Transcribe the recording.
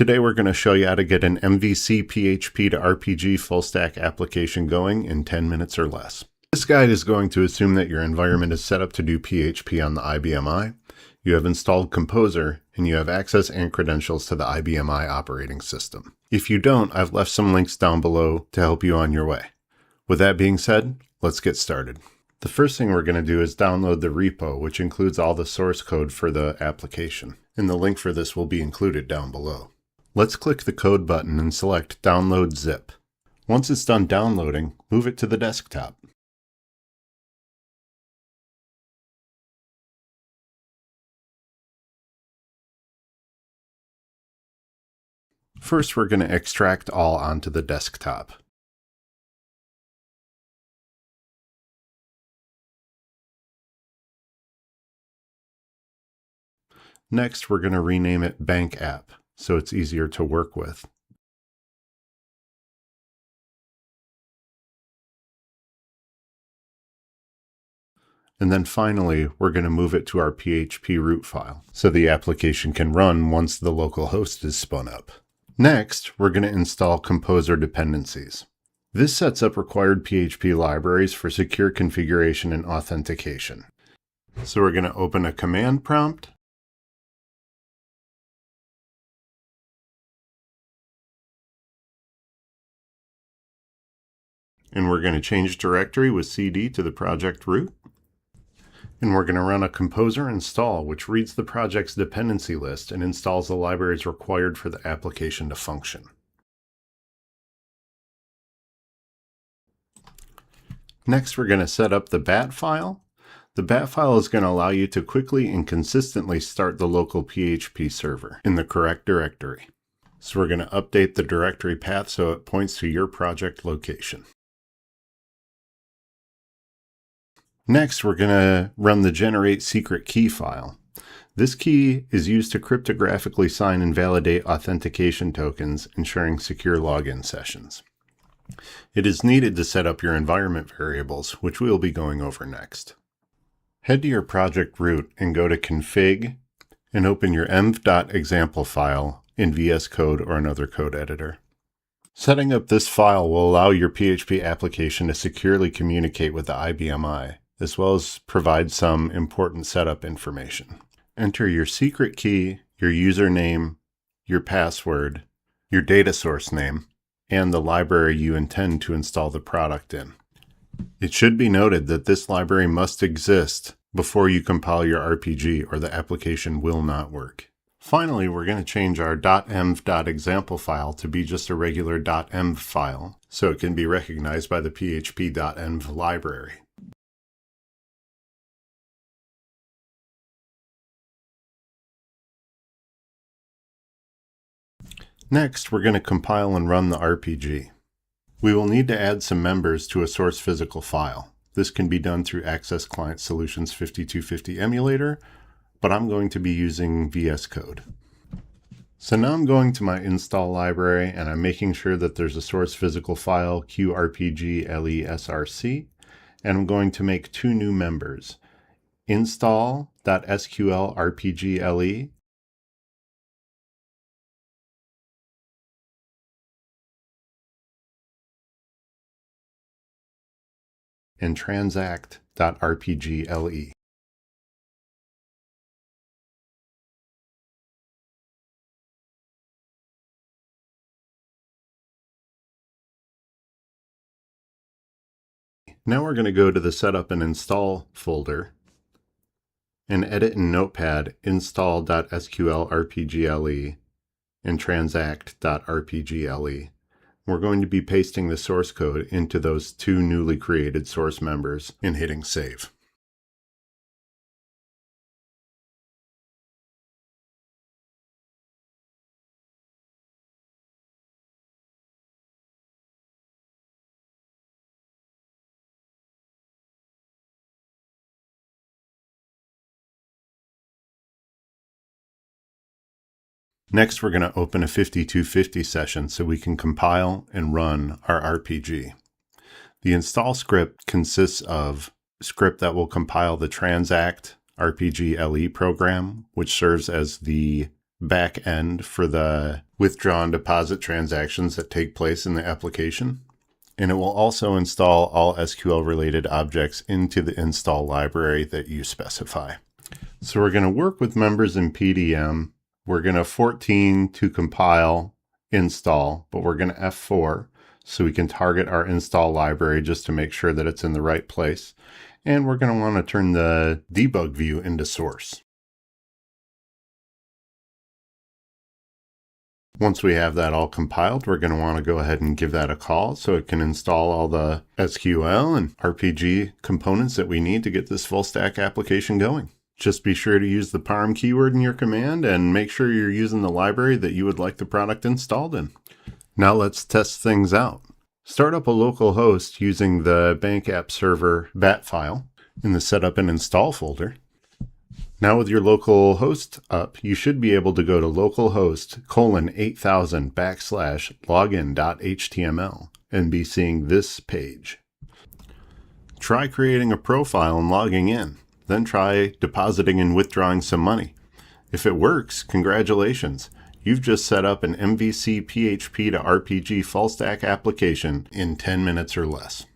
Today we're going to show you how to get an MVC PHP to RPG full stack application going in 10 minutes or less. This guide is going to assume that your environment is set up to do PHP on the IBM I, you have installed Composer, and you have access and credentials to the IBM I operating system. If you don't, I've left some links down below to help you on your way. With that being said, let's get started. The first thing we're going to do is download the repo, which includes all the source code for the application, and the link for this will be included down below. Let's click the code button and select Download Zip. Once it's done downloading, move it to the desktop. First, we're going to extract all onto the desktop. Next, we're going to rename it Bank App, so it's easier to work with. And then finally, we're going to move it to our PHP root file, so the application can run once the local host is spun up. Next, we're going to install Composer dependencies. This sets up required PHP libraries for secure configuration and authentication. So we're going to open a command prompt. And we're going to change directory with cd to the project root. And we're going to run a Composer install, which reads the project's dependency list and installs the libraries required for the application to function. Next, we're going to set up the bat file. The bat file is going to allow you to quickly and consistently start the local PHP server in the correct directory. So we're going to update the directory path so it points to your project location. Next, we're going to run the generate secret key file. This key is used to cryptographically sign and validate authentication tokens, ensuring secure login sessions. It is needed to set up your environment variables, which we'll be going over next. Head to your project root and go to Config and open your env.example file in VS Code or another code editor. Setting up this file will allow your PHP application to securely communicate with the IBM I, as well as provide some important setup information. Enter your secret key, your username, your password, your data source name, and the library you intend to install the product in. It should be noted that this library must exist before you compile your RPG or the application will not work. Finally, we're going to change our .env.example file to be just a regular .env file, so it can be recognized by the php.env library. Next, we're going to compile and run the RPG. We will need to add some members to a source physical file. This can be done through Access Client Solutions 5250 emulator, but I'm going to be using VS Code. So now I'm going to my install library and I'm making sure that there's a source physical file qrpglesrc, and I'm going to make two new members, install.sqlrpgle and transact.rpgle. Now we're going to go to the Setup and Install folder and edit in Notepad install.sqlrpgle and transact.rpgle. We're going to be pasting the source code into those two newly created source members and hitting save. Next, we're going to open a 5250 session so we can compile and run our RPG. The install script consists of a script that will compile the transact RPGLE program, which serves as the back end for the withdraw and deposit transactions that take place in the application. And it will also install all SQL related objects into the install library that you specify. So we're going to work with members in PDM. We're going to 14 to compile install, but we're going to F4 so we can target our install library just to make sure that it's in the right place. And we're going to want to turn the debug view into source. Once we have that all compiled, we're going to want to go ahead and give that a call so it can install all the SQL and RPG components that we need to get this full stack application going. Just be sure to use the parm keyword in your command and make sure you're using the library that you would like the product installed in. Now let's test things out. Start up a local host using the bank app server bat file in the setup and install folder. Now with your local host up, you should be able to go to localhost:8000/login.html and be seeing this page. Try creating a profile and logging in. Then try depositing and withdrawing some money. If it works, congratulations. You've just set up an MVC PHP to RPG full stack application in 10 minutes or less.